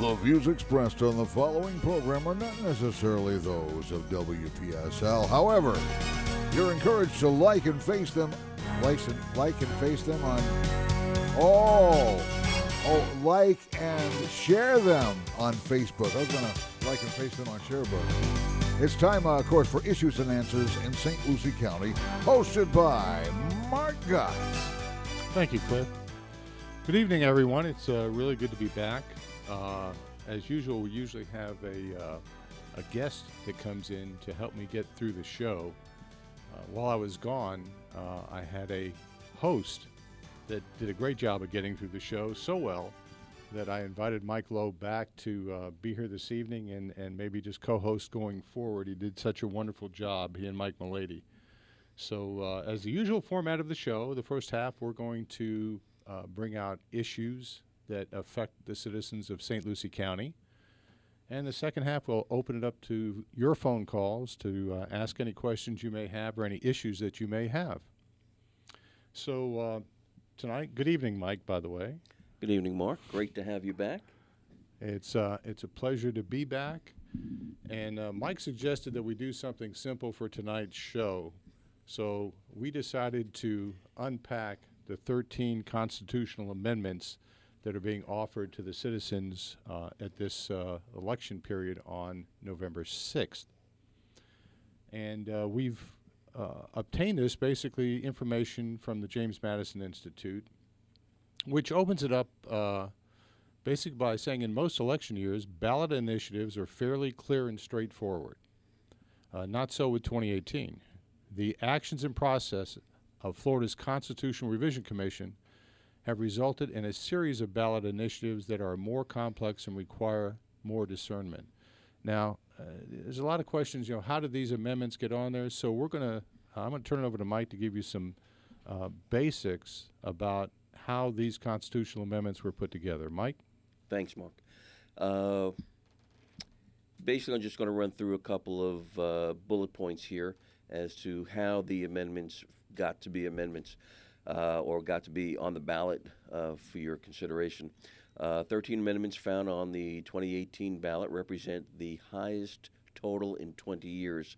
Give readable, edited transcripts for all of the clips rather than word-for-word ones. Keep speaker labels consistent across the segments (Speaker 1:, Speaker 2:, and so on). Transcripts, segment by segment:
Speaker 1: The views expressed on the following program are not necessarily those of WPSL. However, you're encouraged to like and face them on like and share them on Facebook. I was going to like and face them on Sharebook. It's time, of course, for Issues and Answers in St. Lucie County, hosted by Mark Gotz.
Speaker 2: Thank you, Cliff. Good evening, everyone. It's really good to be back. As usual, we usually have a guest that comes in to help me get through the show. While I was gone, I had a host that did a great job of getting through the show so well that I invited Mike Loeb back to be here this evening and maybe just co-host going forward. He did such a wonderful job, he and Mike Milady. So as the usual format of the show, the first half we're going to bring out issues that affect the citizens of St. Lucie County. And the second half, we'll open it up to your phone calls to ask any questions you may have or any issues that you may have. So tonight, good evening, Mike, by the way.
Speaker 3: Good evening, Mark. Great to have you back.
Speaker 2: It's a pleasure to be back. And Mike suggested that we do something simple for tonight's show. So we decided to unpack the 13 constitutional amendments that are being offered to the citizens at this election period on November 6th. And we've obtained this, basically, information from the James Madison Institute, which opens it up basically by saying in most election years, ballot initiatives are fairly clear and straightforward. Not so with 2018. The actions and process of Florida's Constitutional Revision Commission have resulted in a series of ballot initiatives that are more complex and require more discernment. Now, there's a lot of questions, how did these amendments get on there? So I'm gonna turn it over to Mike to give you some basics about how these constitutional amendments were put together. Mike?
Speaker 3: Thanks, Mark. Basically, I'm just going to run through a couple of bullet points here as to how the amendments got to be amendments. Or got to be on the ballot for your consideration. 13 amendments found on the 2018 ballot represent the highest total in 20 years.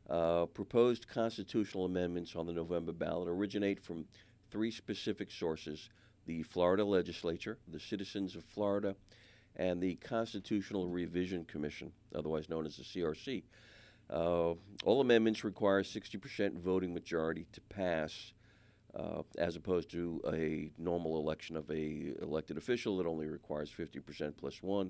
Speaker 3: Proposed constitutional amendments on the November ballot originate from three specific sources: the Florida Legislature, the citizens of Florida, and the Constitutional Revision Commission, otherwise known as the CRC. All amendments require 60% voting majority to pass, as opposed to a normal election of a elected official that only requires 50% plus one.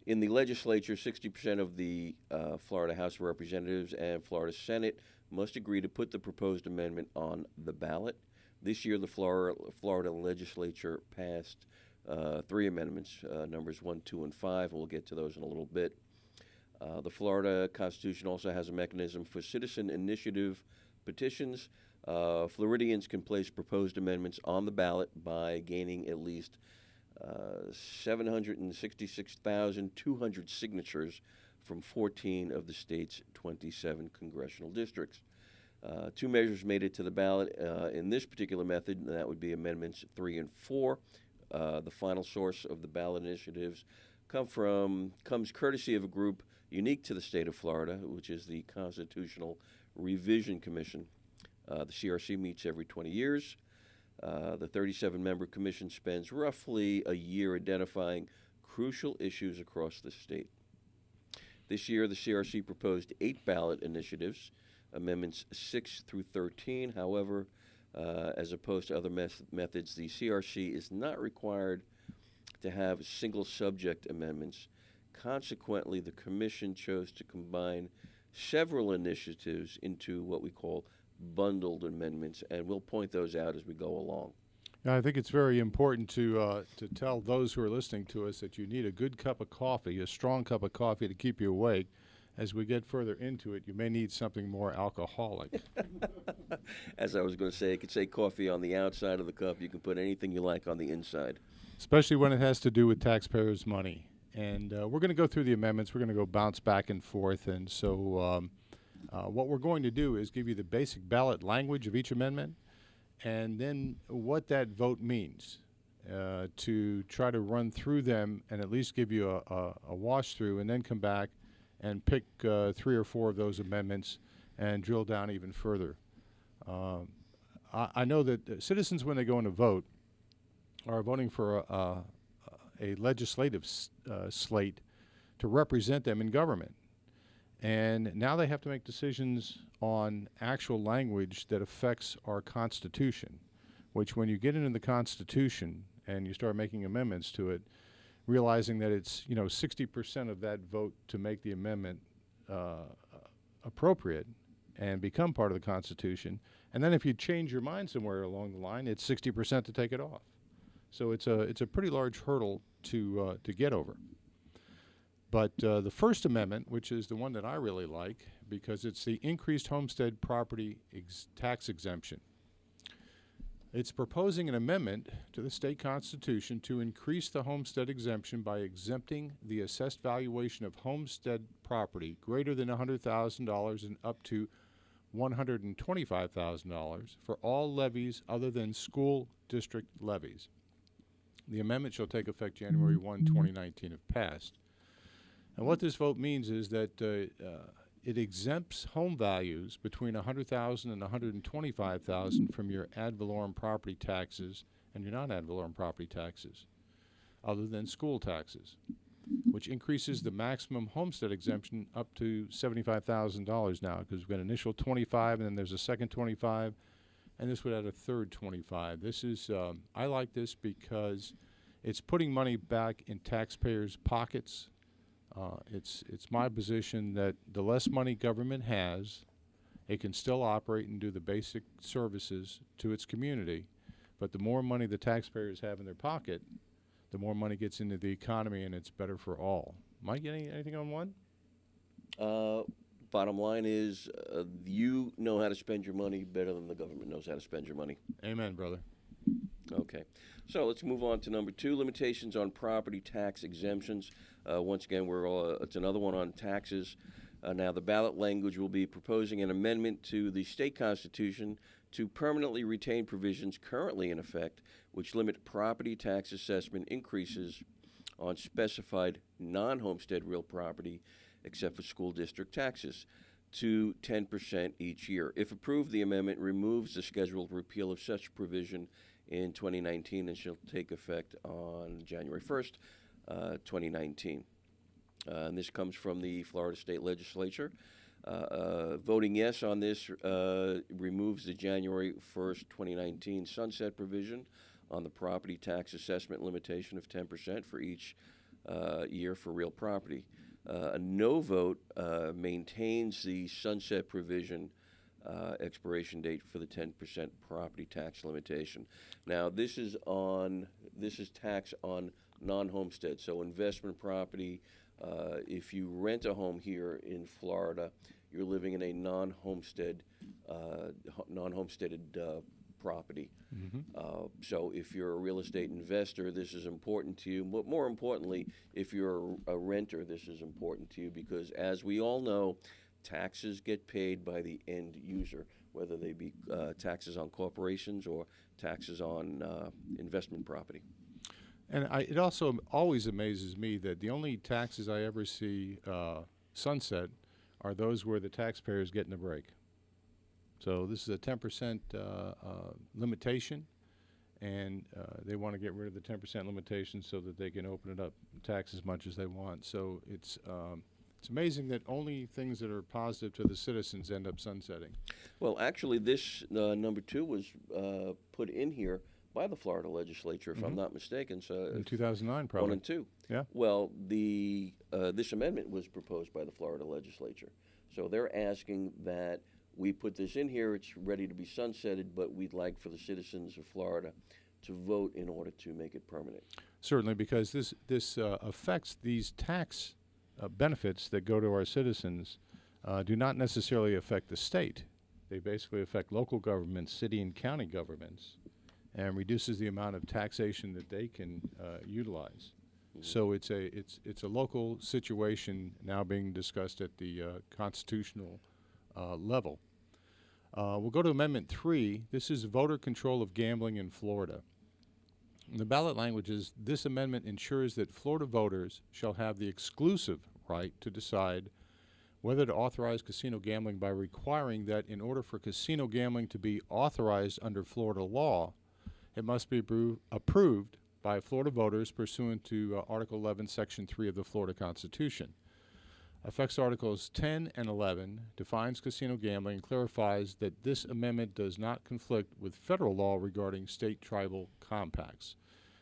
Speaker 3: In the legislature, 60% of the Florida House of Representatives and Florida Senate must agree to put the proposed amendment on the ballot. This year, the Florida legislature passed three amendments, numbers 1, 2, and 5, and we'll get to those in a little bit. The Florida Constitution also has a mechanism for citizen initiative petitions. Floridians can place proposed amendments on the ballot by gaining at least 766,200 signatures from 14 of the state's 27 congressional districts. Two measures made it to the ballot in this particular method, and that would be Amendments 3 and 4. The final source of the ballot initiatives comes courtesy of a group unique to the state of Florida, which is the Constitutional Revision Commission. The CRC meets every 20 years. The 37-member commission spends roughly a year identifying crucial issues across the state. This year, the CRC proposed 8 ballot initiatives, Amendments 6 through 13. However, as opposed to other methods, the CRC is not required to have single subject amendments. Consequently, the commission chose to combine several initiatives into what we call bundled amendments, and we'll point those out as we go along.
Speaker 2: Now, I think it's very important to tell those who are listening to us that you need a good cup of coffee, a strong cup of coffee to keep you awake. As we get further into it, you may need something more alcoholic.
Speaker 3: As I was going to say, it could say coffee on the outside of the cup. You can put anything you like on the inside.
Speaker 2: Especially when it has to do with taxpayers' money. And we're going to go through the amendments. We're going to go bounce back and forth. And so what we're going to do is give you the basic ballot language of each amendment and then what that vote means. to try to run through them and at least give you a wash through, and then come back and pick 3 or 4 of those amendments and drill down even further. I know that citizens, when they go in to vote, are voting for a legislative slate to represent them in government. And now they have to make decisions on actual language that affects our Constitution, which when you get into the Constitution and you start making amendments to it, realizing that it's 60% of that vote to make the amendment appropriate and become part of the Constitution, and then if you change your mind somewhere along the line, it's 60% to take it off. So it's a pretty large hurdle to get over. But the First Amendment, which is the one that I really like, because it's the increased homestead property tax exemption. It's proposing an amendment to the state constitution to increase the homestead exemption by exempting the assessed valuation of homestead property greater than $100,000 and up to $125,000 for all levies other than school district levies. The amendment shall take effect January 1, 2019 if passed. And what this vote means is that it exempts home values between $100,000 and $125,000 from your ad valorem property taxes and your non-ad valorem property taxes, other than school taxes, which increases the maximum homestead exemption up to $75,000 now, because we've got an initial 25, and then there's a second 25, and this would add a third 25. This is I like this because it's putting money back in taxpayers' pockets. It's my position that the less money government has, it can still operate and do the basic services to its community. But the more money the taxpayers have in their pocket, the more money gets into the economy, and it's better for all. Mike, anything on one?
Speaker 3: Bottom line is you know how to spend your money better than the government knows how to spend your money.
Speaker 2: Amen, brother.
Speaker 3: Okay. So let's move on to number 2, limitations on property tax exemptions. Once again, it's another one on taxes. Now, the ballot language will be proposing an amendment to the state constitution to permanently retain provisions currently in effect, which limit property tax assessment increases on specified non-homestead real property, except for school district taxes, to 10% each year. If approved, the amendment removes the scheduled repeal of such provision in 2019 and shall take effect on January 1st, 2019. And this comes from the Florida State Legislature. Voting yes on this removes the January 1st, 2019 sunset provision on the property tax assessment limitation of 10% for each year for real property. A no vote maintains the sunset provision expiration date for the 10% property tax limitation. Now, this is tax on non-homestead, so investment property. If you rent a home here in Florida, you're living in a non-homesteaded property. Mm-hmm. So if you're a real estate investor, this is important to you. But more importantly, if you're a renter, this is important to you because, as we all know, taxes get paid by the end user, whether they be taxes on corporations or taxes on investment property.
Speaker 2: And it also always amazes me that the only taxes I ever see sunset are those where the taxpayer is getting a break. So this is a 10% limitation, and they want to get rid of the 10% limitation so that they can open it up and tax as much as they want. So it's amazing that only things that are positive to the citizens end up sunsetting.
Speaker 3: Well, actually, this number 2 was put in here by the Florida legislature, if I'm not mistaken. So
Speaker 2: in 2009, probably.
Speaker 3: 1 and 2.
Speaker 2: Yeah.
Speaker 3: Well, this amendment was proposed by the Florida legislature. So they're asking that we put this in here. It's ready to be sunsetted, but we'd like for the citizens of Florida to vote in order to make it permanent.
Speaker 2: Certainly, because this affects these tax benefits that go to our citizens do not necessarily affect the state. They basically affect local governments, city and county governments, and reduces the amount of taxation that they can utilize. Mm-hmm. So it's a local situation now being discussed at the constitutional level. We'll go to Amendment 3. This is voter control of gambling in Florida. The ballot language is, this amendment ensures that Florida voters shall have the exclusive right to decide whether to authorize casino gambling by requiring that in order for casino gambling to be authorized under Florida law, it must be approved by Florida voters pursuant to Article 11, Section 3 of the Florida Constitution. Affects Articles 10 and 11, defines casino gambling, and clarifies that this amendment does not conflict with federal law regarding state tribal compacts.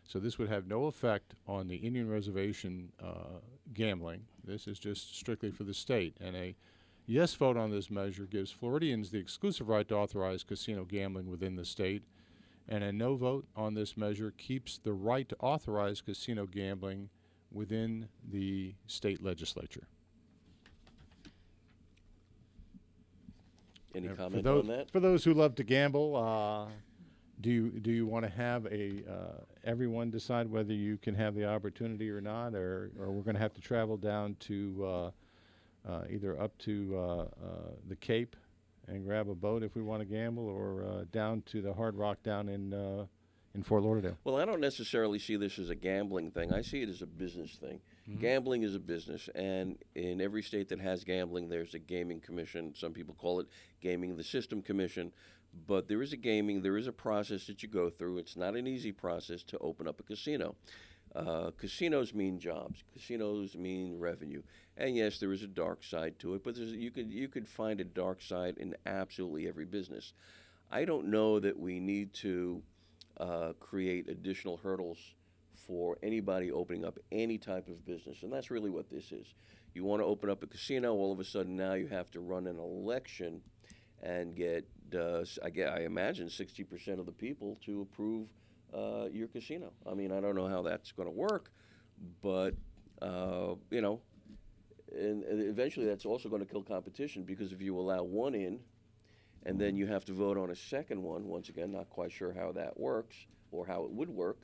Speaker 2: So this would have no effect on the Indian Reservation gambling. This is just strictly for the state. And a yes vote on this measure gives Floridians the exclusive right to authorize casino gambling within the state. And a no vote on this measure keeps the right to authorize casino gambling within the state legislature.
Speaker 3: Any comment on that?
Speaker 2: For those who love to gamble, do you want to have everyone decide whether you can have the opportunity or not, or we're going to have to travel down to either up to the Cape and grab a boat if we want to gamble, or down to the Hard Rock down in Fort Lauderdale?
Speaker 3: Well, I don't necessarily see this as a gambling thing. I see it as a business thing. Mm-hmm. Gambling is a business, and in every state that has gambling, there's a gaming commission. Some people call it gaming the system commission, but there is a process that you go through. It's not an easy process to open up a casino. Casinos mean jobs. Casinos mean revenue. And yes, there is a dark side to it, but you could find a dark side in absolutely every business. I don't know that we need to create additional hurdles for anybody opening up any type of business, and that's really what this is. You want to open up a casino, all of a sudden now you have to run an election and get, I imagine, 60% of the people to approve your casino. I mean, I don't know how that's going to work, but, and eventually that's also going to kill competition, because if you allow one in and then you have to vote on a second one, once again, not quite sure how that works or how it would work,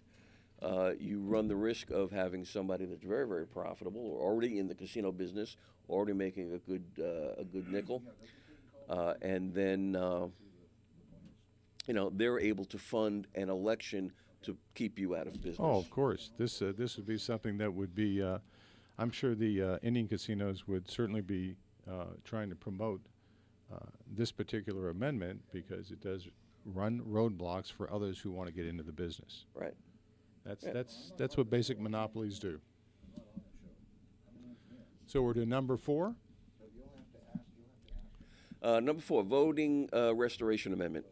Speaker 3: you run the risk of having somebody that's very, very profitable, or already in the casino business, already making a good nickel, and then they're able to fund an election to keep you out of business.
Speaker 2: Oh, of course. This would be something that would be. I'm sure the Indian casinos would certainly be trying to promote this particular amendment, because it does run roadblocks for others who want to get into the business.
Speaker 3: Right.
Speaker 2: That's what basic monopolies do. So we're to number 4.
Speaker 3: Number 4, Voting Restoration Amendment,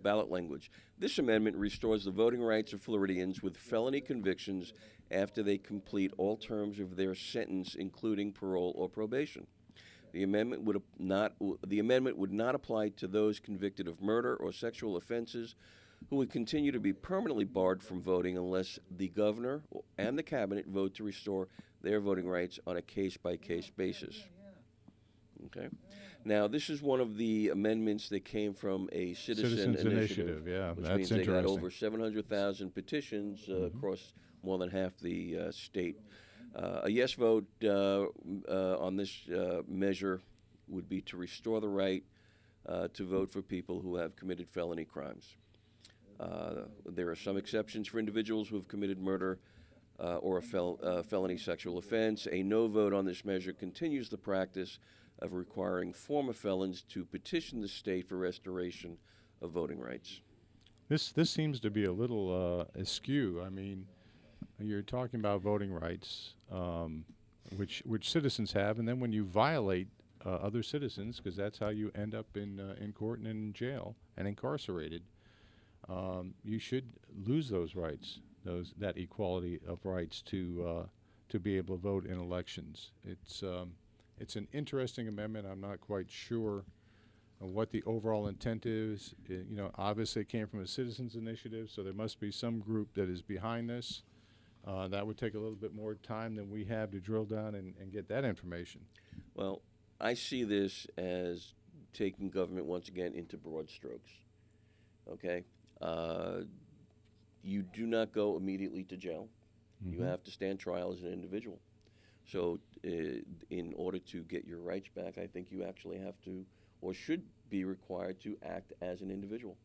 Speaker 3: ballot language. This amendment restores the voting rights of Floridians with felony convictions after they complete all terms of their sentence, including parole or probation. The amendment would not apply to those convicted of murder or sexual offenses, who would continue to be permanently barred from voting unless the governor and the cabinet vote to restore their voting rights on a case-by-case basis. Okay. Now, this is one of the amendments that came from a Citizens Initiative.
Speaker 2: Yeah,
Speaker 3: which
Speaker 2: that's
Speaker 3: means they got
Speaker 2: interesting.
Speaker 3: over 700,000 petitions across more than half the state. A yes vote on this measure would be to restore the right to vote for people who have committed felony crimes. There are some exceptions for individuals who have committed murder or a felony sexual offense. A no vote on this measure continues the practice of requiring former felons to petition the state for restoration of voting rights.
Speaker 2: This seems to be a little askew. I mean, you're talking about voting rights, which citizens have, and then when you violate other citizens, because that's how you end up in court and in jail and incarcerated, you should lose those rights, that equality of rights to be able to vote in elections. It's an interesting amendment. I'm not quite sure what the overall intent is. Obviously it came from a citizens initiative, so there must be some group that is behind this. That would take a little bit more time than we have to drill down and get that information.
Speaker 3: Well, I see this as taking government once again into broad strokes. Okay? You do not go immediately to jail. Mm-hmm. You have to stand trial as an individual. So in order to get your rights back, I think you actually have to, or should be required to, act as an individual.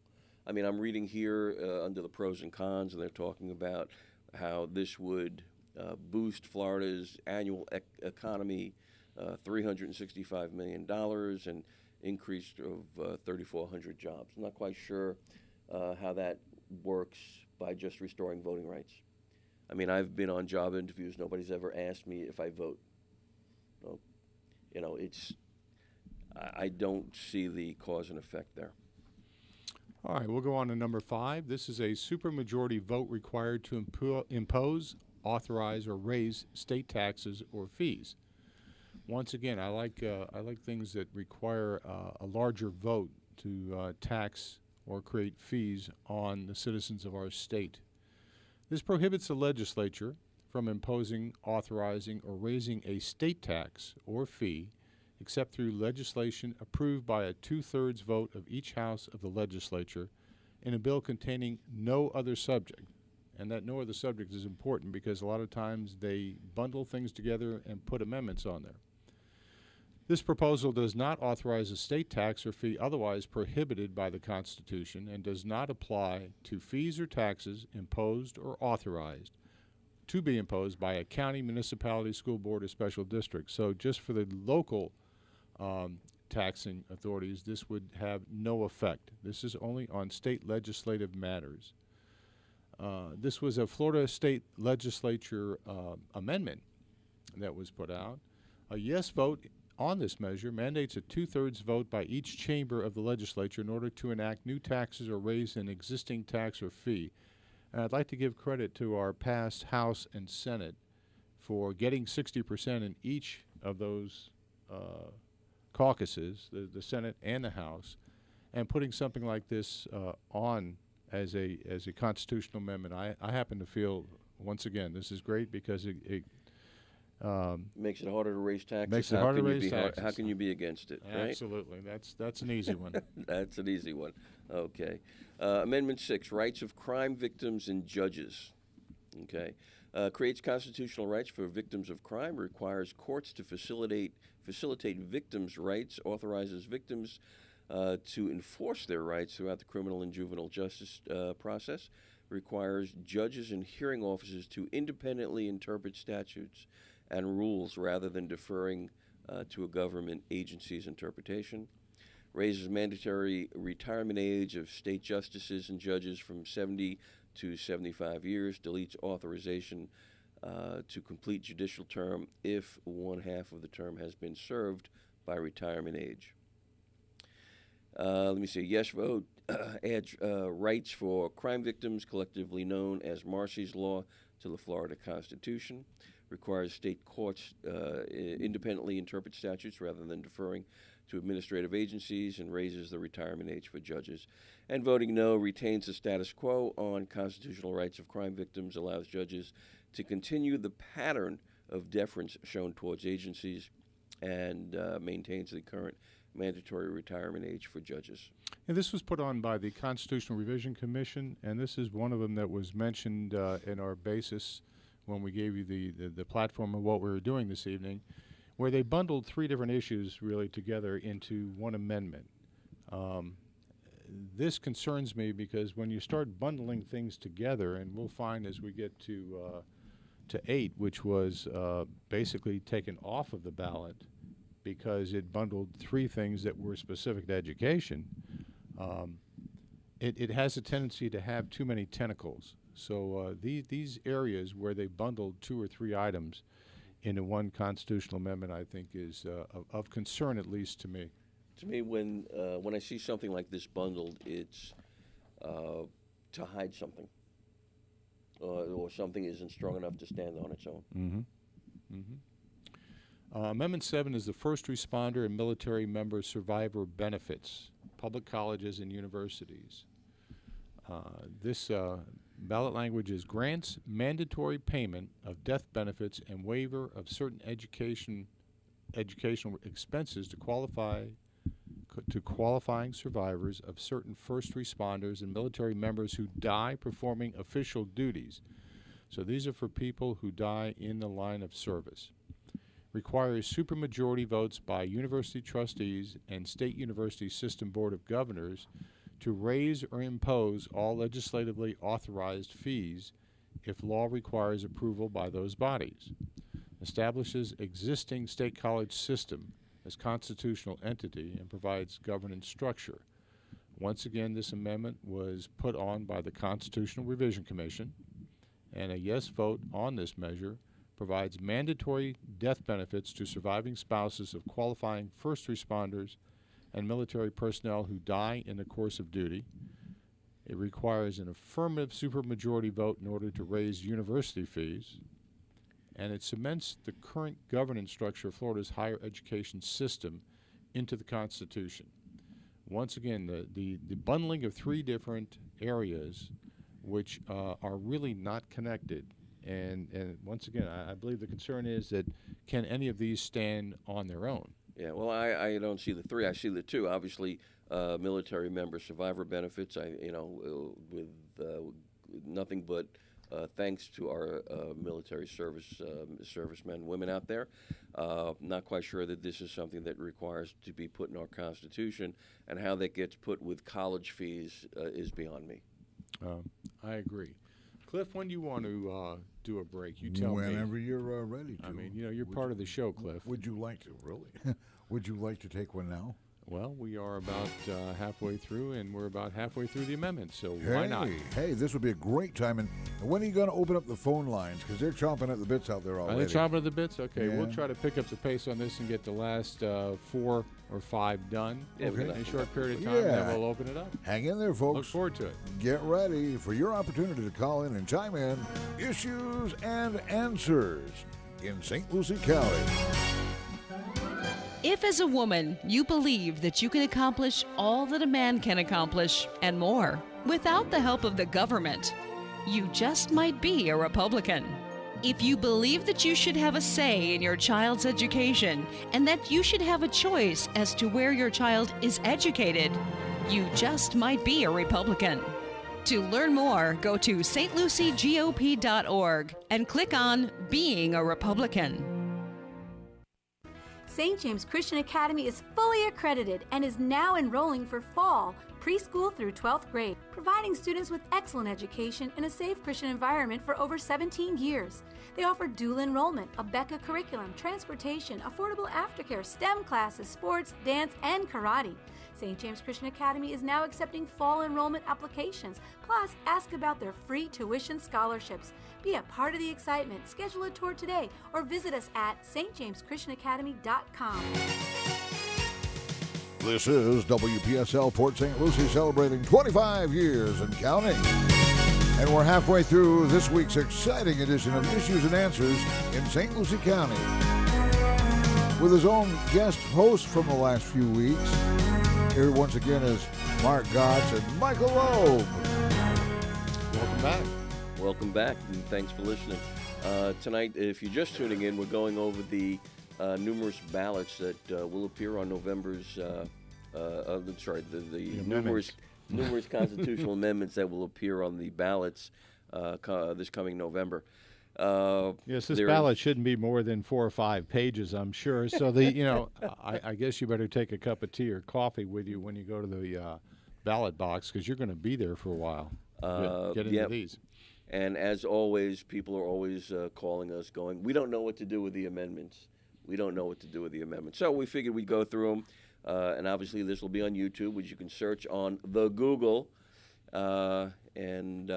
Speaker 3: I mean, I'm reading here under the pros and cons, and they're talking about how this would boost Florida's annual economy $365 million and increase of 3,400 jobs. I'm not quite sure how that works by just restoring voting rights. I mean, I've been on job interviews. Nobody's ever asked me if I vote. So, you know, I don't see the cause and effect there.
Speaker 2: All right, we'll go on to number 5. This is a supermajority vote required to impose, authorize, or raise state taxes or fees. Once again, I like things that require a larger vote to tax or create fees on the citizens of our state. This prohibits the legislature from imposing, authorizing, or raising a state tax or fee except through legislation approved by a 2/3 vote of each house of the legislature in a bill containing no other subject. And that no other subject is important because a lot of times they bundle things together and put amendments on there. This proposal does not authorize a state tax or fee otherwise prohibited by the Constitution and does not apply to fees or taxes imposed or authorized to be imposed by a county, municipality, school board, or special district. So just for the local taxing authorities, this would have no effect. This is only on state legislative matters. This was a Florida State Legislature amendment that was put out. A yes vote on this measure mandates a 2/3 vote by each chamber of the legislature in order to enact new taxes or raise an existing tax or fee. And I'd like to give credit to our past House and Senate for getting 60% in each of those caucuses, the Senate and the House, and putting something like this on as a constitutional amendment. I happen to feel, once again, this is great because it
Speaker 3: makes it harder to raise taxes.
Speaker 2: Makes it harder to raise taxes.
Speaker 3: How can you be against it, right?
Speaker 2: Absolutely. That's an easy one.
Speaker 3: That's an easy one. Okay. Amendment 6, rights of crime victims and judges. Okay. Creates constitutional rights for victims of crime, requires courts to facilitate victims' rights, authorizes victims to enforce their rights throughout the criminal and juvenile justice process, requires judges and hearing officers to independently interpret statutes and rules rather than deferring to a government agency's interpretation, raises mandatory retirement age of state justices and judges from 70 to 75 years, deletes authorization to complete judicial term if 1/2 of the term has been served by retirement age. Let me see, yes vote adds rights for crime victims, collectively known as Marsy's Law, to the Florida Constitution, requires state courts independently interpret statutes rather than deferring to administrative agencies, and raises the retirement age for judges. And voting no retains the status quo on constitutional rights of crime victims, allows judges to continue the pattern of deference shown towards agencies, and maintains the current mandatory retirement age for judges.
Speaker 2: And this was put on by the Constitutional Revision Commission, and this is one of them that was mentioned in our basis when we gave you the platform of what we were doing this evening, where they bundled 3 different issues really together into one amendment. This concerns me because when you start bundling things together, and we'll find as we get to 8, which was basically taken off of the ballot because it bundled 3 things that were specific to education, it has a tendency to have too many tentacles. So these areas where they bundled 2 or 3 items into one constitutional amendment, I think, is of concern, at least to me.
Speaker 3: To me, when I see something like this bundled, it's to hide something, or something isn't strong enough to stand on its own.
Speaker 2: Mm-hmm. Mm-hmm. Amendment 7 is the first responder and military member survivor benefits, public colleges and universities. This ballot language is grants mandatory payment of death benefits and waiver of certain educational expenses to qualifying survivors of certain first responders and military members who die performing official duties. So these are for people who die in the line of service. Requires supermajority votes by university trustees and state university system board of governors to raise or impose all legislatively authorized fees if law requires approval by those bodies, establishes existing state college system as constitutional entity, and provides governance structure. Once again, this amendment was put on by the Constitutional Revision Commission, and a yes vote on this measure provides mandatory death benefits to surviving spouses of qualifying first responders and military personnel who die in the course of duty. It requires an affirmative supermajority vote in order to raise university fees, and it cements the current governance structure of Florida's higher education system into the Constitution. Once again, the bundling of three different areas which are really not connected. And once again, I believe the concern is that can any of these stand on their own?
Speaker 3: Yeah, well, I don't see the three. I see the two. Obviously, military member survivor benefits. With nothing but thanks to our military servicemen and women out there. Not quite sure that this is something that requires to be put in our Constitution, and how that gets put with college fees is beyond me.
Speaker 2: I agree. Cliff, when do you want to do a break? You tell me.
Speaker 1: Whenever you're ready to.
Speaker 2: I mean, you're part of the show, Cliff.
Speaker 1: Would you like to, really? Would you like to take one now?
Speaker 2: Well, we are about halfway through, and we're about halfway through the amendment, so why not?
Speaker 1: Hey, this would be a great time. And when are you going to open up the phone lines? Because they're chomping at the bits out there already.
Speaker 2: Are they chomping at the bits? Okay,
Speaker 1: Yeah.
Speaker 2: we'll try to pick up the pace on this and get the last 4 or 5 done in a short period of time, and then we'll open it up.
Speaker 1: Hang in there, folks.
Speaker 2: Look forward to it.
Speaker 1: Get ready for your opportunity to call in and chime in. Issues and Answers in St. Lucie County.
Speaker 4: If as a woman you believe that you can accomplish all that a man can accomplish and more without the help of the government, you just might be a Republican. If you believe that you should have a say in your child's education and that you should have a choice as to where your child is educated, you just might be a Republican. To learn more, go to stluciegop.org and click on Being a Republican.
Speaker 5: St. James Christian Academy is fully accredited and is now enrolling for fall, preschool through 12th grade, providing students with excellent education in a safe Christian environment for over 17 years. They offer dual enrollment, a BECA curriculum, transportation, affordable aftercare, STEM classes, sports, dance, and karate. St. James Christian Academy is now accepting fall enrollment applications. Plus, ask about their free tuition scholarships. Be a part of the excitement. Schedule a tour today or visit us at stjameschristianacademy.com.
Speaker 1: This is WPSL Port St. Lucie celebrating 25 years and counting. And we're halfway through this week's exciting edition of Issues and Answers in St. Lucie County. With his own guest host from the last few weeks, here once again is Mark Gotz and Michael Loeb.
Speaker 2: Welcome back.
Speaker 3: Welcome back, and thanks for listening. Tonight, if you're just tuning in, we're going over the numerous ballots that will appear on November's. Numerous constitutional amendments that will appear on the ballots this coming November.
Speaker 2: Yes, this ballot shouldn't be more than 4 or 5 pages, I'm sure. So I guess you better take a cup of tea or coffee with you when you go to the ballot box, because you're going to be there for a while. Get into these.
Speaker 3: And as always, people are always calling us, going, "We don't know what to do with the amendments. We don't know what to do with the amendments." So we figured we'd go through them, and obviously this will be on YouTube, which you can search on the Google, and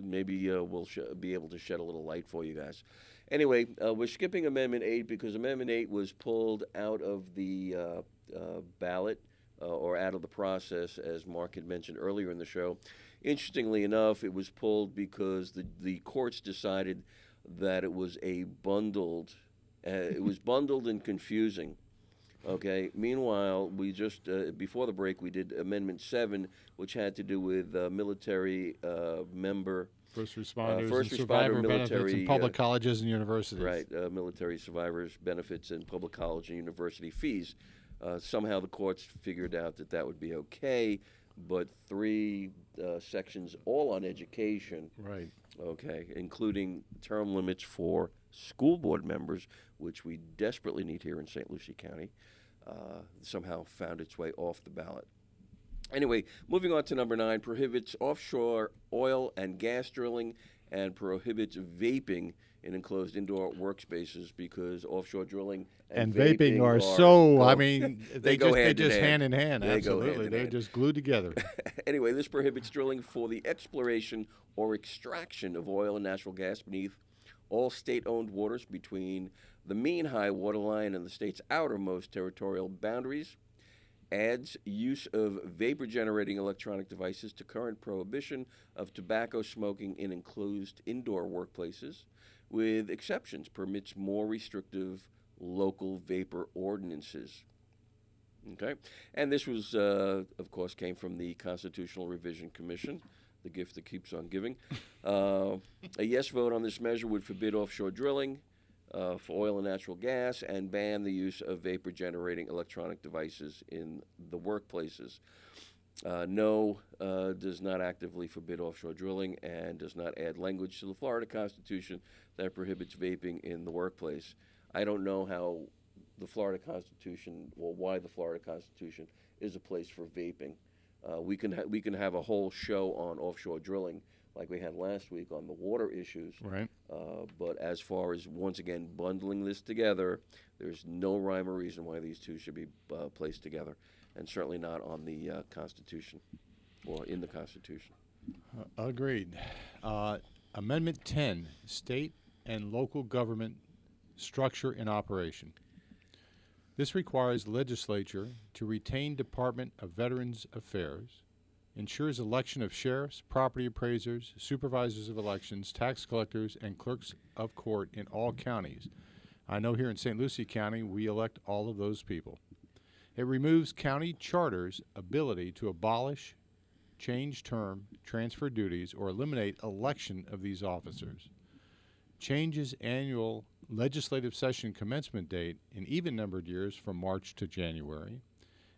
Speaker 3: maybe we'll be able to shed a little light for you guys. Anyway, we're skipping Amendment 8 because Amendment 8 was pulled out of the ballot or out of the process, as Mark had mentioned earlier in the show. Interestingly enough, it was pulled because the courts decided that it was bundled and confusing. Okay. Meanwhile, we just before the break we did Amendment 7, which had to do with military member,
Speaker 2: first responders,
Speaker 3: first
Speaker 2: and
Speaker 3: responder
Speaker 2: survivor benefits
Speaker 3: military
Speaker 2: in public colleges and universities.
Speaker 3: Right. Military survivors benefits and public college and university fees. Somehow the courts figured out that would be okay, but 3 sections all on education.
Speaker 2: Right.
Speaker 3: Okay, including term limits for school board members, which we desperately need here in St. Lucie County, somehow found its way off the ballot. Anyway, moving on to number 9, prohibits offshore oil and gas drilling and prohibits vaping in enclosed indoor workspaces, because offshore drilling and
Speaker 2: vaping are I mean,
Speaker 3: they go
Speaker 2: just,
Speaker 3: hand
Speaker 2: they just
Speaker 3: in
Speaker 2: hand in hand.
Speaker 3: They go
Speaker 2: Absolutely.
Speaker 3: hand in
Speaker 2: They're
Speaker 3: hand.
Speaker 2: just glued together.
Speaker 3: Anyway, this prohibits drilling for the exploration or extraction of oil and natural gas beneath all state-owned waters between the mean high water line and the state's outermost territorial boundaries. Adds use of vapor-generating electronic devices to current prohibition of tobacco smoking in enclosed indoor workplaces, with exceptions, permits more restrictive local vapor ordinances. Okay, and this was, of course, came from the Constitutional Revision Commission, the gift that keeps on giving. A yes vote on this measure would forbid offshore drilling for oil and natural gas and ban the use of vapor-generating electronic devices in the workplaces. No does not actively forbid offshore drilling and does not add language to the Florida Constitution that prohibits vaping in the workplace. I don't know how the Florida Constitution, or why the Florida Constitution is a place for vaping. We can have a whole show on offshore drilling, like we had last week on the water issues.
Speaker 2: Right.
Speaker 3: But as far as, once again, bundling this together, there's no rhyme or reason why these two should be placed together, and certainly not on the Constitution or in the Constitution.
Speaker 2: Agreed. Amendment 10, state and local government structure and operation. This requires the legislature to retain Department of Veterans Affairs, ensures election of sheriffs, property appraisers, supervisors of elections, tax collectors, and clerks of court in all counties. I know here in St. Lucie County, we elect all of those people. It removes county charters' ability to abolish, change term, transfer duties, or eliminate election of these officers. Changes annual legislative session commencement date in even-numbered years from March to January,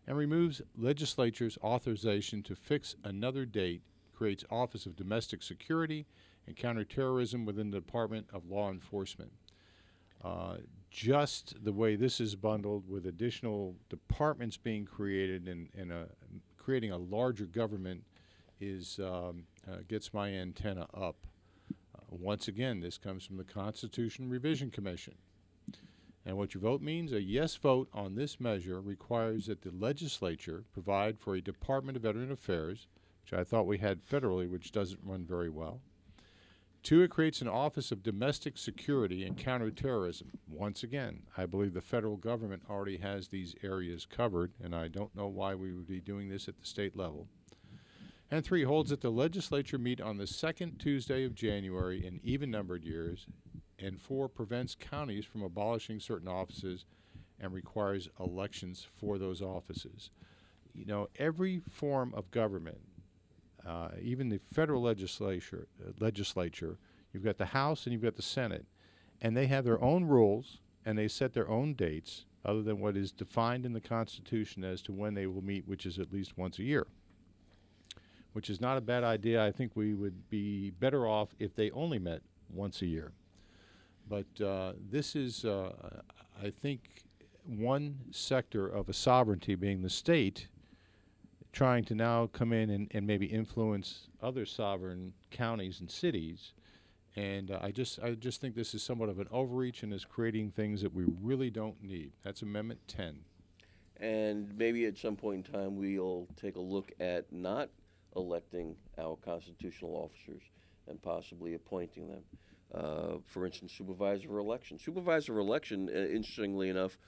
Speaker 2: and removes legislature's authorization to fix another date, creates Office of Domestic Security and Counterterrorism within the Department of Law Enforcement. Just the way this is bundled with additional departments being created and creating a larger government is gets my antenna up. Once again, this comes from the Constitution Revision Commission. And what your vote means, a yes vote on this measure requires that the legislature provide for a Department of Veteran Affairs, which I thought we had federally, which doesn't run very well. 2, it creates an Office of Domestic Security and Counterterrorism. Once again, I believe the federal government already has these areas covered, and I don't know why we would be doing this at the state level. And 3, holds that the legislature meet on the second Tuesday of January in even-numbered years. And 4, prevents counties from abolishing certain offices and requires elections for those offices. You know, every form of government, even the federal legislature, you've got the House and you've got the Senate, and they have their own rules and they set their own dates other than what is defined in the Constitution as to when they will meet, which is at least once a year, which is not a bad idea. I think we would be better off if they only met once a year. But this is, I think, one sector of a sovereignty, being the state, trying to now come in and maybe influence other sovereign counties and cities. And I just think this is somewhat of an overreach and is creating things that we really don't need. That's Amendment 10.
Speaker 3: And maybe at some point in time we'll take a look at not electing our constitutional officers and possibly appointing them. For instance, supervisor of election. Supervisor of election, interestingly enough,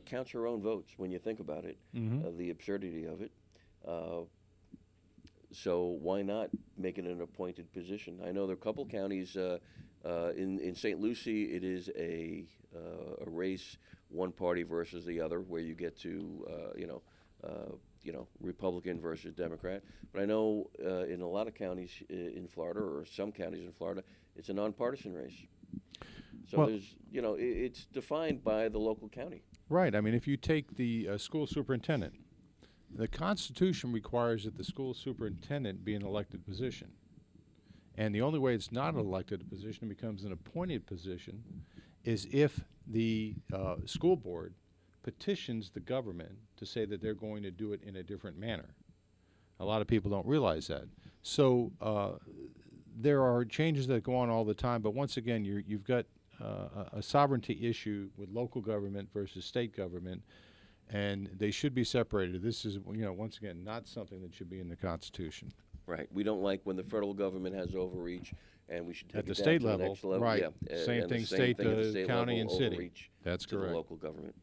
Speaker 3: counts her own votes when you think about it, the absurdity of it. So why not make it an appointed position? I know there are a couple counties in St. Lucie. It is a race, one party versus the other, where you get to Republican versus Democrat. But I know in a lot of counties in Florida, or some counties in Florida, it's a nonpartisan race. So
Speaker 2: well,
Speaker 3: there's, it's defined by the local county.
Speaker 2: Right. I mean, if you take the school superintendent, the Constitution requires that the school superintendent be an elected position. And the only way it's not an elected position, it becomes an appointed position, is if the school board petitions the government to say that they're going to do it in a different manner. A lot of people don't realize that. So there are changes that go on all the time, but once again, you've got a sovereignty issue with local government versus state government, and they should be separated. This is, once again, not something that should be in the Constitution.
Speaker 3: Right. We don't like when the federal government has overreach, and we should take
Speaker 2: At the
Speaker 3: it down
Speaker 2: state
Speaker 3: to
Speaker 2: level,
Speaker 3: the next level.
Speaker 2: right.
Speaker 3: Yeah.
Speaker 2: Same
Speaker 3: and
Speaker 2: thing,
Speaker 3: the
Speaker 2: state
Speaker 3: thing at the
Speaker 2: to
Speaker 3: state
Speaker 2: county
Speaker 3: level,
Speaker 2: and city.
Speaker 3: overreach
Speaker 2: That's
Speaker 3: to
Speaker 2: correct.
Speaker 3: the local government.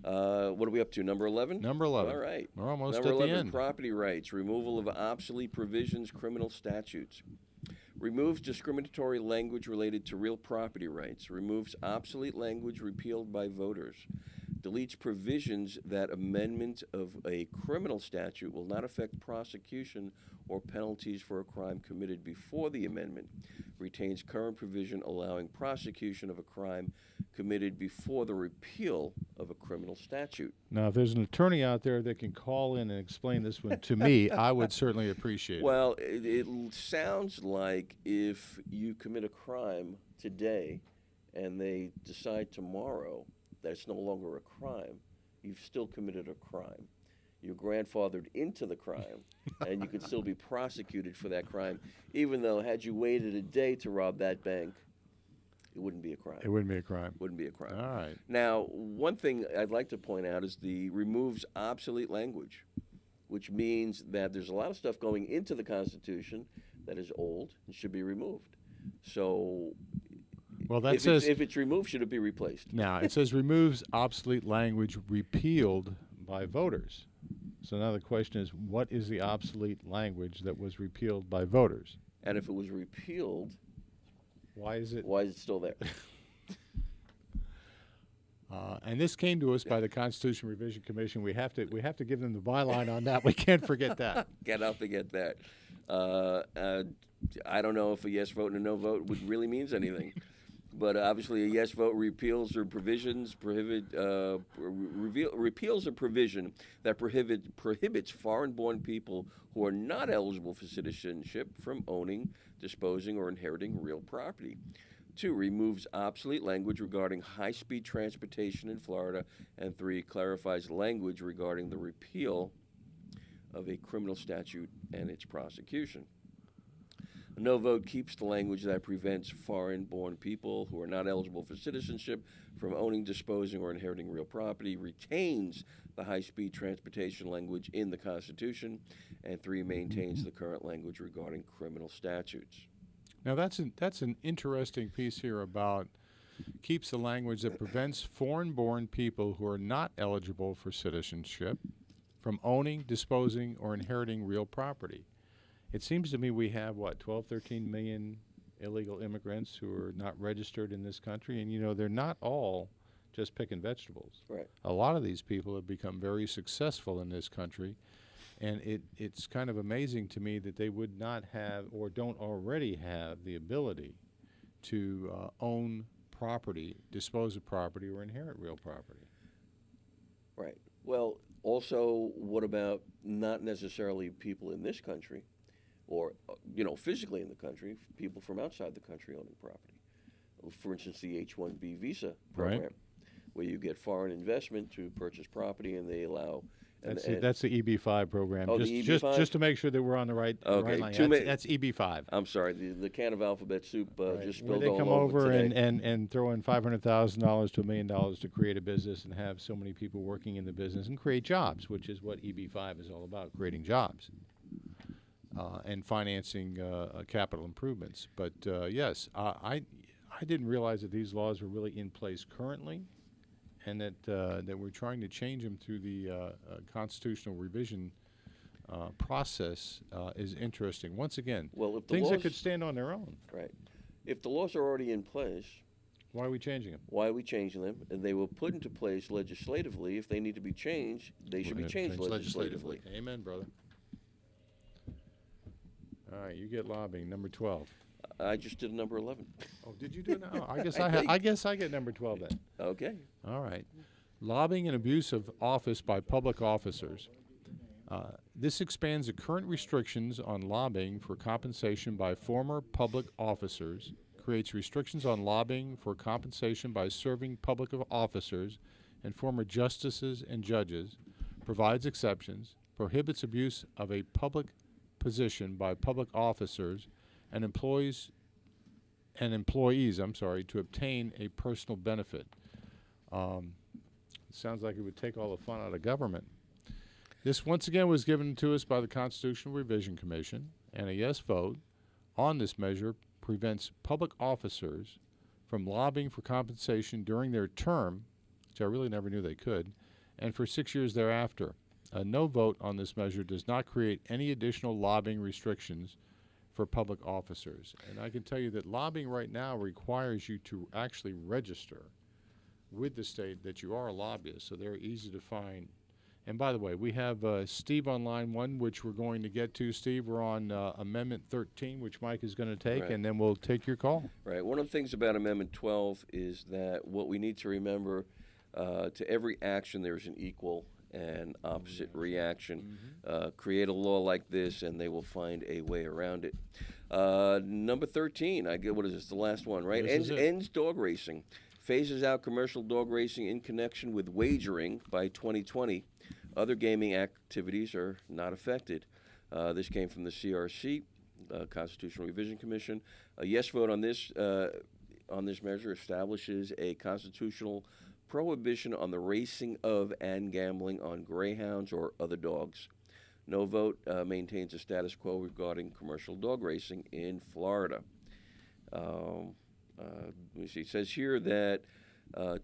Speaker 3: What are we up to? Number 11?
Speaker 2: Number 11.
Speaker 3: All right.
Speaker 2: We're almost
Speaker 3: Number
Speaker 2: at
Speaker 3: 11,
Speaker 2: the end.
Speaker 3: property rights, removal of obsolete provisions, criminal statutes. Removes discriminatory language related to real property rights. Removes obsolete language repealed by voters. Deletes provisions that amendment of a criminal statute will not affect prosecution or penalties for a crime committed before the amendment. Retains current provision allowing prosecution of a crime committed before the repeal of a criminal statute.
Speaker 2: Now, if there's an attorney out there that can call in and explain this one to me, I would certainly appreciate it.
Speaker 3: Well, it sounds like if you commit a crime today and they decide tomorrow that it's no longer a crime, you've still committed a crime. You're grandfathered into the crime, and you could still be prosecuted for that crime, even though had you waited a day to rob that bank, it wouldn't be a crime.
Speaker 2: It wouldn't be a crime.
Speaker 3: Wouldn't be a crime.
Speaker 2: All right.
Speaker 3: Now, one thing I'd like to point out is the removes obsolete language, which means that there's a lot of stuff going into the Constitution that is old and should be removed. So
Speaker 2: Well, that
Speaker 3: if
Speaker 2: says
Speaker 3: if it's removed, should it be replaced?
Speaker 2: now it says removes obsolete language repealed by voters. So now the question is, what is the obsolete language that was repealed by voters?
Speaker 3: And if it was repealed,
Speaker 2: Why is it?
Speaker 3: why is it still there?
Speaker 2: And this came to us by the Constitution Revision Commission. We have to give them the byline on that. We can't forget that.
Speaker 3: Cannot forget that. I don't know if a yes vote and a no vote really means anything. But obviously, a yes vote repeals or provisions repeals a provision that prohibits foreign-born people who are not eligible for citizenship from owning, disposing, or inheriting real property. 2, removes obsolete language regarding high-speed transportation in Florida. And 3, clarifies language regarding the repeal of a criminal statute and its prosecution. A no vote keeps the language that prevents foreign-born people who are not eligible for citizenship from owning, disposing, or inheriting real property, retains the high-speed transportation language in the Constitution, and 3, maintains the current language regarding criminal statutes.
Speaker 2: Now that's an interesting piece here about keeps the language that prevents foreign-born people who are not eligible for citizenship from owning, disposing, or inheriting real property. It seems to me we have, 12, 13 million illegal immigrants who are not registered in this country. And, they're not all just picking vegetables.
Speaker 3: Right.
Speaker 2: A lot of these people have become very successful in this country. And it's kind of amazing to me that they would not have or don't already have the ability to own property, dispose of property, or inherit real property.
Speaker 3: Right. Well, also, what about not necessarily people in this country or, physically in the country, people from outside the country owning property? For instance, the H-1B visa program,
Speaker 2: Right.
Speaker 3: where you get foreign investment to purchase property, and they allow...
Speaker 2: That's the EB-5 program.
Speaker 3: Oh,
Speaker 2: just,
Speaker 3: the
Speaker 2: just,
Speaker 3: EB-5?
Speaker 2: just to make sure that we're on the right,
Speaker 3: Okay,
Speaker 2: line.
Speaker 3: too many-
Speaker 2: That's EB-5.
Speaker 3: I'm sorry, the can of alphabet soup
Speaker 2: Right.
Speaker 3: just
Speaker 2: Where
Speaker 3: spilled
Speaker 2: they
Speaker 3: all
Speaker 2: come
Speaker 3: over
Speaker 2: over
Speaker 3: today.
Speaker 2: and throw in $500,000 to $1 million to create a business and have so many people working in the business and create jobs, which is what EB-5 is all about, creating jobs and financing capital improvements. But yes, I didn't realize that these laws were really in place currently, and that we're trying to change them through the constitutional revision process is interesting. Once again,
Speaker 3: Well, if the
Speaker 2: things that
Speaker 3: laws-
Speaker 2: could stand on their own.
Speaker 3: Right. If the laws are already in place,
Speaker 2: Why are we changing them?
Speaker 3: why are we changing them? And they were put into place legislatively. If they need to be changed, they should be changed legislatively.
Speaker 2: Amen, brother. All right, you get lobbying, number 12.
Speaker 3: I just did number 11.
Speaker 2: Oh, did you do it? Oh, I guess
Speaker 3: I
Speaker 2: I guess I get number 12 then.
Speaker 3: Okay.
Speaker 2: All right. Lobbying and abuse of office by public officers. This expands the current restrictions on lobbying for compensation by former public officers, creates restrictions on lobbying for compensation by serving public officers and former justices and judges, provides exceptions, prohibits abuse of a public position by public officers and employees to obtain a personal benefit. Sounds like it would take all the fun out of government. This, once again, was given to us by the Constitutional Revision Commission, and a yes vote on this measure prevents public officers from lobbying for compensation during their term, which I really never knew they could, and for 6 years thereafter. A no vote on this measure does not create any additional lobbying restrictions for public officers. And I can tell you that lobbying right now requires you to actually register with the state that you are a lobbyist, so they're easy to find. And by the way, we have Steve on line 1, which we're going to get to. Steve, we're on Amendment 13, which Mike is going to take,
Speaker 3: Right.
Speaker 2: and then we'll take your call.
Speaker 3: Right. One of the things about Amendment 12 is that what we need to remember, to every action there's an equal and opposite reaction. Create a law like this, and they will find a way around it. Number 13, what is this, the last one, right?
Speaker 2: This is it.
Speaker 3: Ends dog racing. Phases out commercial dog racing in connection with wagering by 2020. Other gaming activities are not affected. This came from the CRC, Constitutional Revision Commission. A yes vote on this measure establishes a constitutional prohibition on the racing of and gambling on greyhounds or other dogs. No vote maintains a status quo regarding commercial dog racing in Florida. Let me see. It says here that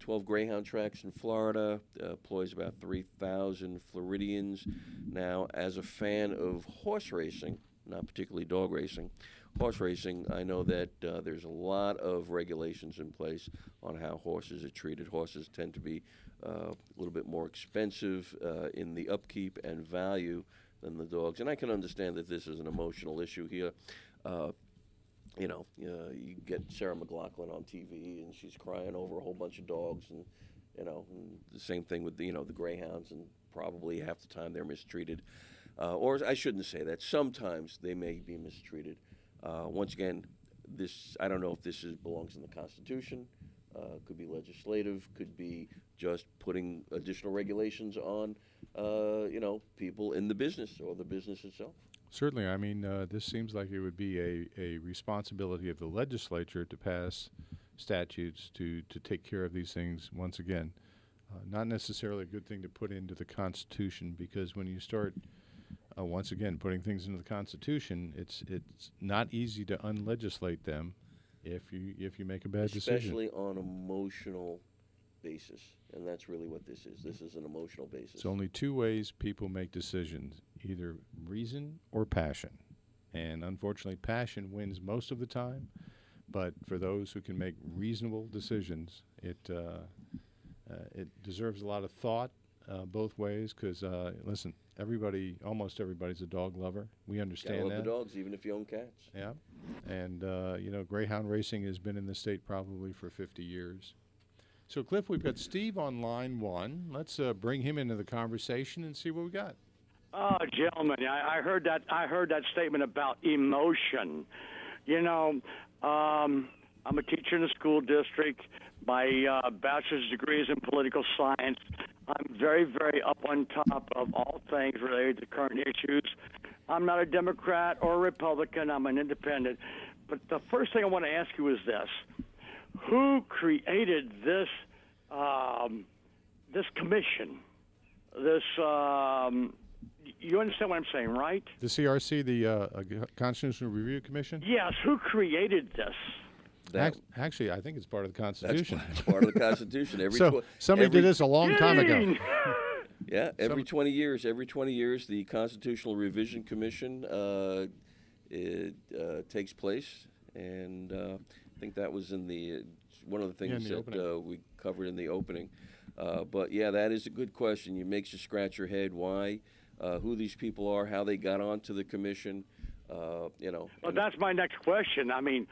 Speaker 3: 12 greyhound tracks in Florida employs about 3,000 Floridians. Now, as a fan of horse racing, not particularly dog racing, horse racing, I know that there's a lot of regulations in place on how horses are treated. Horses tend to be a little bit more expensive in the upkeep and value than the dogs. And I can understand that this is an emotional issue here. You get Sarah McLachlan on TV, and she's crying over a whole bunch of dogs, and and the same thing with the greyhounds, and probably half the time they're mistreated. Or I shouldn't say that. Sometimes they may be mistreated. Once again, I don't know if this belongs in the Constitution. Could be legislative. Could be just putting additional regulations on people in the business or the business itself.
Speaker 2: Certainly. I mean, this seems like it would be a responsibility of the legislature to pass statutes to take care of these things. Once again, not necessarily a good thing to put into the Constitution, because when you start, once again, putting things into the Constitution, it's not easy to unlegislate them if you make a bad decision.
Speaker 3: Especially on emotional basis, and that's really what this is. This is an emotional basis.
Speaker 2: It's only two ways people make decisions, either reason or passion. And unfortunately, passion wins most of the time, but for those who can make reasonable decisions, it deserves a lot of thought both ways, because, listen, almost everybody's a dog lover. We understand
Speaker 3: Gotta
Speaker 2: that.
Speaker 3: love the dogs, even if you own cats.
Speaker 2: Yeah. And, greyhound racing has been in the state probably for 50 years. So, Cliff, we've got Steve on line 1. Let's bring him into the conversation and see what we got.
Speaker 6: Oh, gentlemen, I heard that statement about emotion. I'm a teacher in the school district. My bachelor's degree is in political science. I'm very, very up on top of all things related to current issues. I'm not a Democrat or a Republican. I'm an independent. But the first thing I want to ask you is this. Who created this this commission? You understand what I'm saying, right?
Speaker 2: The CRC, the Constitutional Review Commission?
Speaker 6: Yes. Who created this?
Speaker 2: Actually, I think it's part of the Constitution.
Speaker 3: That's part of the Constitution.
Speaker 2: Somebody did this a long time ago.
Speaker 3: Yeah, every 20 years, the Constitutional Revision Commission takes place, and I think that was in one of the things that we covered in the opening. But yeah, that is a good question. It makes you scratch your head. Why? Who these people are? How they got onto the commission?
Speaker 6: Well, that's my next question. I mean,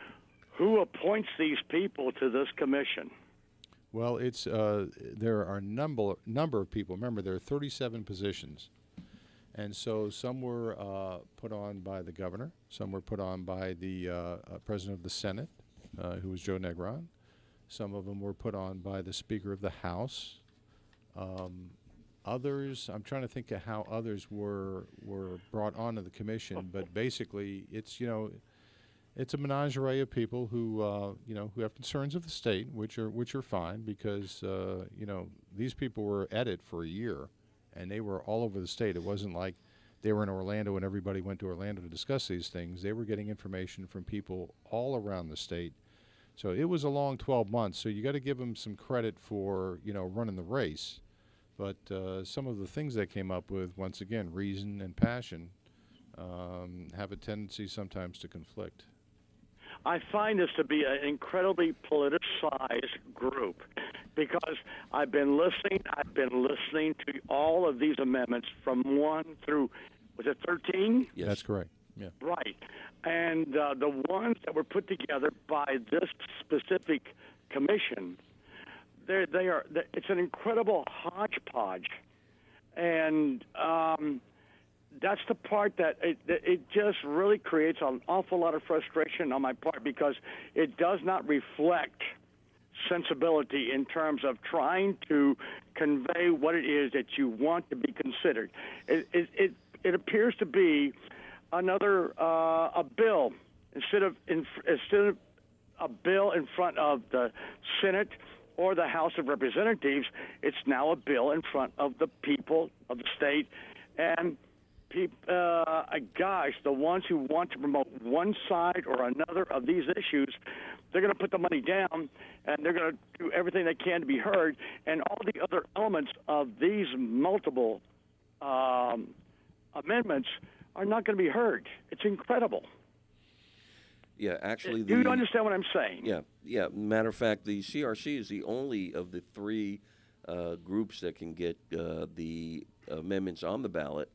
Speaker 6: who appoints these people to this commission?
Speaker 2: Well, it's there are a number of people. Remember, there are 37 positions, and so some were put on by the governor, some were put on by the president of the Senate, who was Joe Negron. Some of them were put on by the Speaker of the House. others, I'm trying to think of how others were brought onto the commission, but basically it's, it's a menagerie of people who, who have concerns of the state, which are fine because, these people were at it for a year, and they were all over the state. It wasn't like they were in Orlando and everybody went to Orlando to discuss these things. They were getting information from people all around the state. So it was a long 12 months, so you got to give them some credit for, running the race. But some of the things they came up with, once again, reason and passion, have a tendency sometimes to conflict.
Speaker 6: I find this to be an incredibly politicized group because I've been listening to all of these amendments from 1 through, was it 13?
Speaker 3: Yes.
Speaker 2: That's correct. Yeah.
Speaker 6: Right. And the ones that were put together by this specific commission, it's an incredible hodgepodge. And that's the part that it just really creates an awful lot of frustration on my part because it does not reflect sensibility in terms of trying to convey what it is that you want to be considered. It appears to be another a bill instead of a bill in front of the Senate or the House of Representatives. It's now a bill in front of the people of the state and. Gosh, the ones who want to promote one side or another of these issues, they're going to put the money down and they're going to do everything they can to be heard. And all the other elements of these multiple amendments are not going to be heard. It's incredible.
Speaker 3: Yeah, actually,
Speaker 6: do you understand what I'm saying?
Speaker 3: Yeah. Matter of fact, the CRC is the only of the three groups that can get the amendments on the ballot.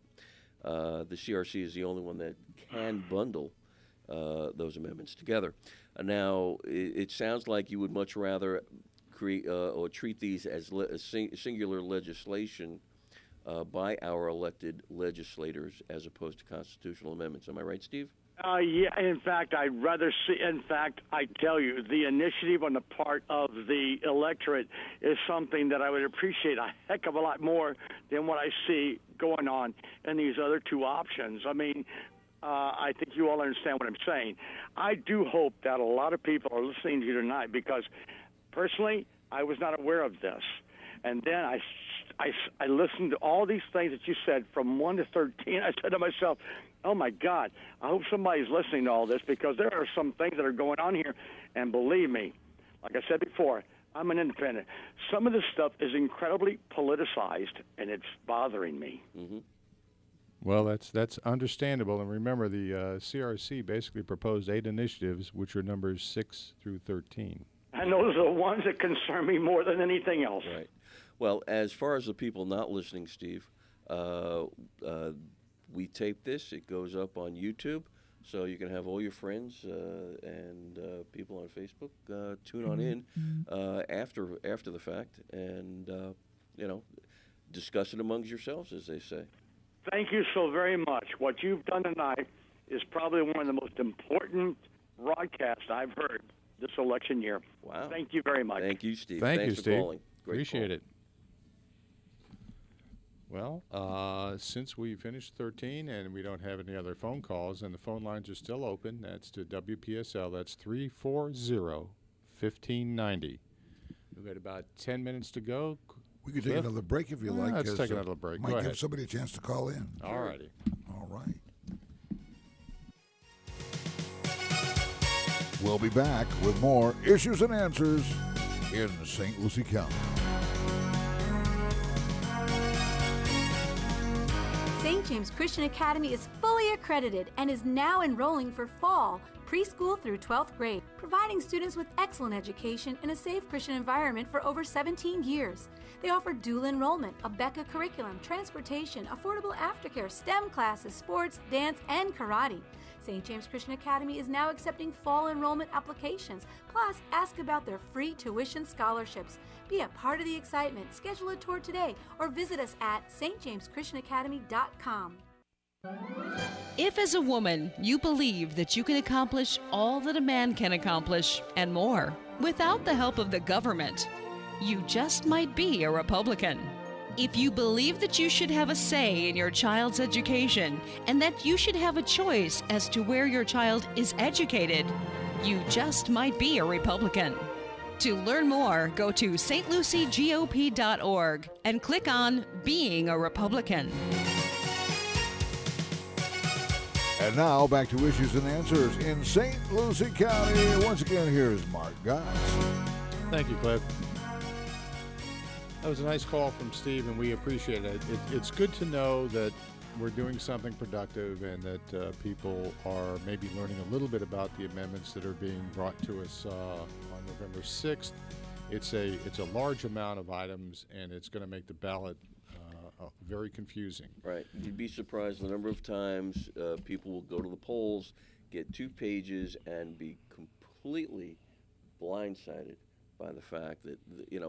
Speaker 3: The CRC is the only one that can bundle those amendments together. Now, it sounds like you would much rather create or treat these as singular legislation by our elected legislators as opposed to constitutional amendments. Am I right, Steve?
Speaker 6: Yeah, in fact, I'd rather see, I tell you, the initiative on the part of the electorate is something that I would appreciate a heck of a lot more than what I see going on in these other two options. I mean, I think you all understand what I'm saying. I do hope that a lot of people are listening to you tonight because, personally, I was not aware of this. And then I listened to all these things that you said from 1 to 13. I said to myself, oh, my God, I hope somebody's listening to all this because there are some things that are going on here. And believe me, like I said before, I'm an independent. Some of this stuff is incredibly politicized, and it's bothering me.
Speaker 3: Mm-hmm.
Speaker 2: Well, that's understandable. And remember, the CRC basically proposed 8 initiatives, which are numbers 6 through 13.
Speaker 6: And those are the ones that concern me more than anything else.
Speaker 3: Right. Well, as far as the people not listening, Steve, we tape this. It goes up on YouTube, so you can have all your friends and people on Facebook tune on in after the fact and, discuss it amongst yourselves, as they say.
Speaker 6: Thank you so very much. What you've done tonight is probably one of the most important broadcasts I've heard this election year.
Speaker 3: Wow.
Speaker 6: Thank you very much.
Speaker 3: Thank you, Steve.
Speaker 2: Thanks
Speaker 3: you,
Speaker 2: for
Speaker 3: Steve.
Speaker 2: calling.
Speaker 3: Great
Speaker 2: Appreciate
Speaker 3: call.
Speaker 2: it. Well, since we finished 13 and we don't have any other phone calls and the phone lines are still open, that's to WPSL. That's 340-1590. We've got about 10 minutes to go.
Speaker 1: We could take another break if you like.
Speaker 2: Let's take another break.
Speaker 1: Might
Speaker 2: Go
Speaker 1: give
Speaker 2: ahead.
Speaker 1: somebody a chance to call in.
Speaker 2: All righty.
Speaker 1: All right. We'll be back with more Issues and Answers in St. Lucie County.
Speaker 5: St. James Christian Academy is fully accredited and is now enrolling for fall, preschool through 12th grade, providing students with excellent education in a safe Christian environment for over 17 years. They offer dual enrollment, a Becca curriculum, transportation, affordable aftercare, STEM classes, sports, dance, and karate. St. James Christian Academy is now accepting fall enrollment applications. Plus, ask about their free tuition scholarships. Be a part of the excitement. Schedule a tour today or visit us at stjameschristianacademy.com.
Speaker 4: If as a woman you believe that you can accomplish all that a man can accomplish and more without the help of the government, you just might be a Republican. If you believe that you should have a say in your child's education and that you should have a choice as to where your child is educated, you just might be a Republican. To learn more, go to stluciegop.org and click on Being a Republican.
Speaker 1: And now back to Issues and Answers in St. Lucie County. Once again, here's Mark Gotz.
Speaker 2: Thank you, Cliff. That was a nice call from Steve, and we appreciate it. It's good to know that we're doing something productive and that people are maybe learning a little bit about the amendments that are being brought to us on November 6th. It's a large amount of items, and it's going to make the ballot very confusing.
Speaker 3: Right. You'd be surprised the number of times people will go to the polls, get 2 pages, and be completely blindsided by the fact that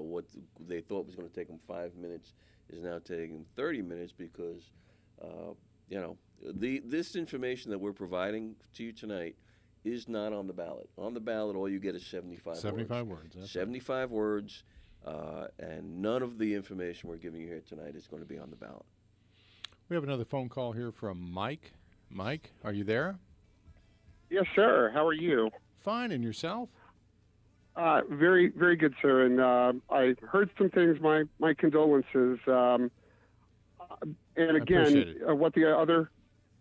Speaker 3: what they thought was going to take them 5 minutes is now taking them 30 minutes because this information that we're providing to you tonight is not on the ballot. On the ballot, all you get is 75
Speaker 2: words. That's
Speaker 3: 75 words, and none of the information we're giving you here tonight is going to be on the ballot.
Speaker 2: We have another phone call here from Mike. Mike, are you there?
Speaker 7: Yes, sir. How are you?
Speaker 2: Fine, and yourself?
Speaker 7: Very, very good, sir. And I heard some things. My condolences. And again, what the other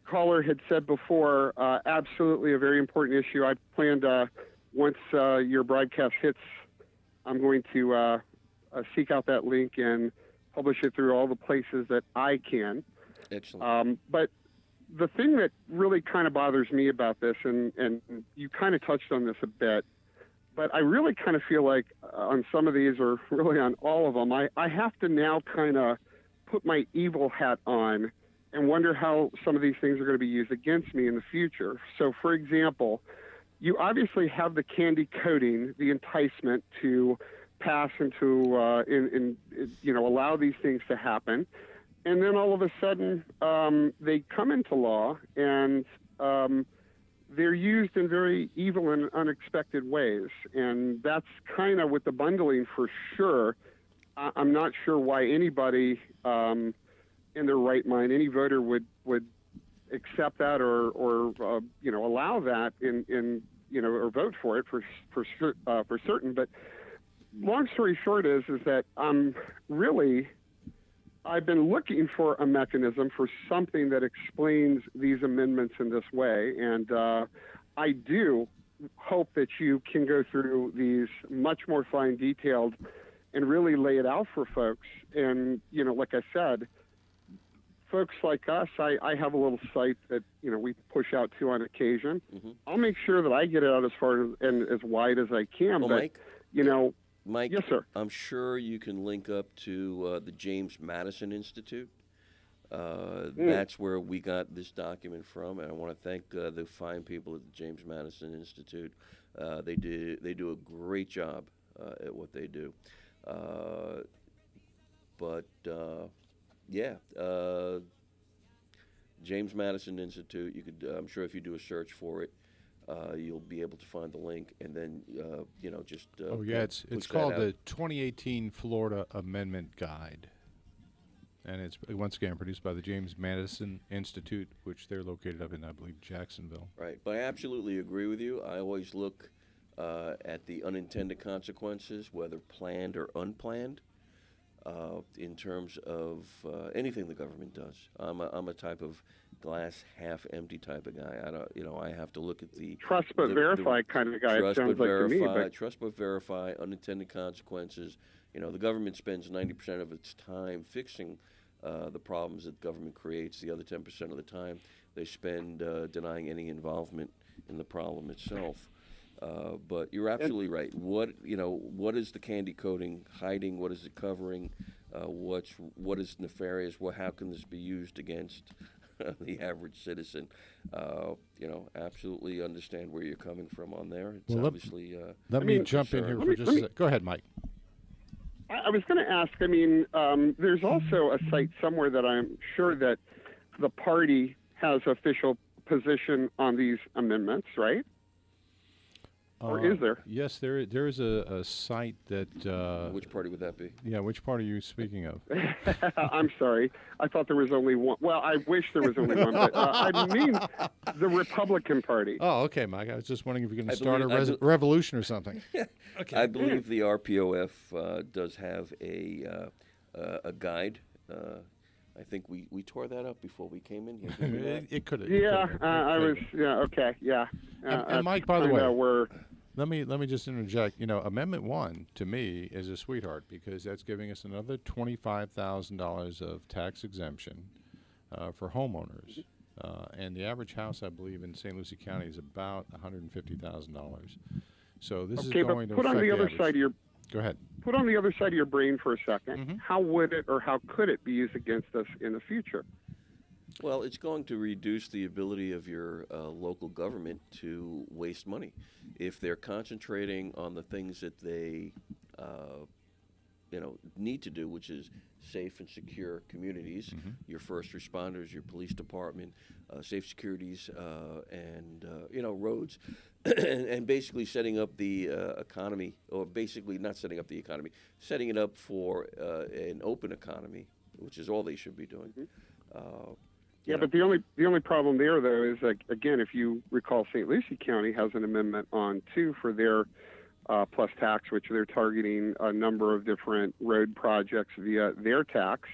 Speaker 7: caller had said before, absolutely a very important issue. I planned once your broadcast hits, I'm going to seek out that link and publish it through all the places that I can.
Speaker 3: Excellent.
Speaker 7: But the thing that really kind of bothers me about this, and you kind of touched on this a bit, but I really kind of feel like on some of these, or really on all of them, I have to now kind of put my evil hat on and wonder how some of these things are going to be used against me in the future. So, for example, you obviously have the candy coating, the enticement to pass and to allow these things to happen. And then all of a sudden, they come into law, and they're used in very evil and unexpected ways. And that's kind of with the bundling for sure. I'm not sure why anybody in their right mind, any voter would accept that or allow that or vote for it for certain. But long story short is that I've been looking for a mechanism for something that explains these amendments in this way, and I do hope that you can go through these much more fine detailed and really lay it out for folks. And like I said, folks like us, I have a little site that we push out to on occasion. Mm-hmm. I'll make sure that I get it out as far and as wide as I can.
Speaker 3: Well,
Speaker 7: but
Speaker 3: Mike,
Speaker 7: yes, sir.
Speaker 3: I'm sure you can link up to the James Madison Institute. That's where we got this document from, and I want to thank the fine people at the James Madison Institute. They do a great job at what they do. James Madison Institute. You could, I'm sure, if you do a search for it, you'll be able to find the link, and then
Speaker 2: it's called the 2018 Florida Amendment Guide, and it's once again produced by the James Madison Institute, which they're located up in, I believe, Jacksonville.
Speaker 3: Right, but I absolutely agree with you. I always look at the unintended consequences, whether planned or unplanned, in terms of anything the government does. I'm a type of glass half empty type of guy. I have to look at the
Speaker 7: trust but verify kind of guy. It sounds like to me. But
Speaker 3: trust but verify, unintended consequences. The government spends 90% of its time fixing the problems that government creates. The other 10% of the time they spend denying any involvement in the problem itself. But you're absolutely right. What is the candy coating hiding? What is it covering? What is nefarious? How can this be used against the average citizen? Absolutely understand where you're coming from on there. It's obviously.
Speaker 2: Let me jump in here for just a second. Go ahead, Mike.
Speaker 7: I was going to ask. There's also a site somewhere that I'm sure that the party has official position on these amendments, right? Or is there?
Speaker 2: Yes, there is a site that.
Speaker 3: Which party would that be?
Speaker 2: Yeah, which party are you speaking of?
Speaker 7: I'm sorry. I thought there was only one. Well, I wish there was only one, but I mean the Republican Party.
Speaker 2: Oh, okay, Mike. I was just wondering if you're going to
Speaker 3: I
Speaker 2: start
Speaker 3: believe-
Speaker 2: a revolution or something. Okay.
Speaker 3: I believe the RPOF does have a guide. I think we tore that up before we came in here. Didn't we, Mike?
Speaker 2: It could have.
Speaker 7: Yeah, I was. Yeah, okay, yeah.
Speaker 2: And Mike, by the way,
Speaker 7: we're
Speaker 2: let me just interject. You know, Amendment 1 to me is a sweetheart because that's giving us another $25,000 of tax exemption for homeowners, and the average house, I believe, in St. Lucie County is about $150,000. So this is going to
Speaker 7: put on
Speaker 2: affect
Speaker 7: the other
Speaker 2: average.
Speaker 7: side of your
Speaker 2: Go ahead.
Speaker 7: put on the other side of your brain for a second.
Speaker 2: Mm-hmm.
Speaker 7: How would it or how could it be used against us in the future?
Speaker 3: Well, it's going to reduce the ability of your local government to waste money. If they're concentrating on the things that they, need to do, which is safe and secure communities, your first responders, your police department, safe securities, and roads, and basically setting up the economy, or basically not setting up the economy, setting it up for an open economy, which is all they should be doing.
Speaker 7: Yeah, but the only problem there, though, is like, again, if you recall, St. Lucie County has an amendment on too for their plus tax, which they're targeting a number of different road projects via their tax.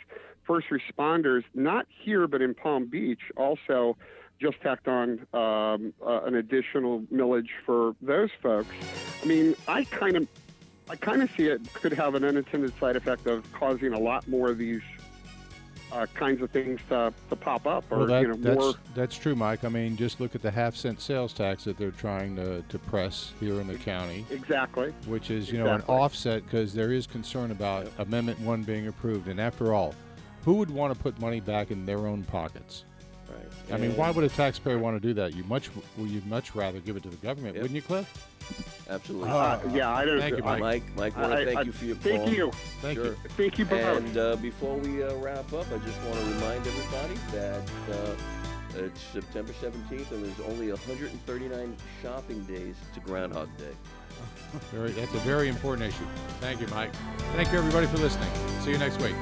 Speaker 7: First responders, not here but in Palm Beach, also just tacked on an additional millage for those folks. I mean, I kind of see it could have an unintended side effect of causing a lot more of these kinds of things to pop up, or more.
Speaker 2: That's true, Mike. I mean, just look at the half-cent sales tax that they're trying to press here in the county.
Speaker 7: Exactly.
Speaker 2: Which is, an offset, because there is concern about Amendment 1 being approved. And after all, who would want to put money back in their own pockets?
Speaker 3: Right.
Speaker 2: I mean, why would a taxpayer want to do that? You'd much rather give it to the government, wouldn't you, Cliff?
Speaker 3: Absolutely.
Speaker 7: Yeah, I don't.
Speaker 2: Thank you, Mike.
Speaker 3: Mike, want to thank you for your call.
Speaker 7: Thank you.
Speaker 2: Thank you.
Speaker 7: Thank you both.
Speaker 3: And before we wrap up, I just want to remind everybody that it's September 17th, and there's only 139 shopping days to Groundhog Day.
Speaker 2: That's a very important issue. Thank you, Mike. Thank you, everybody, for listening. See you next week.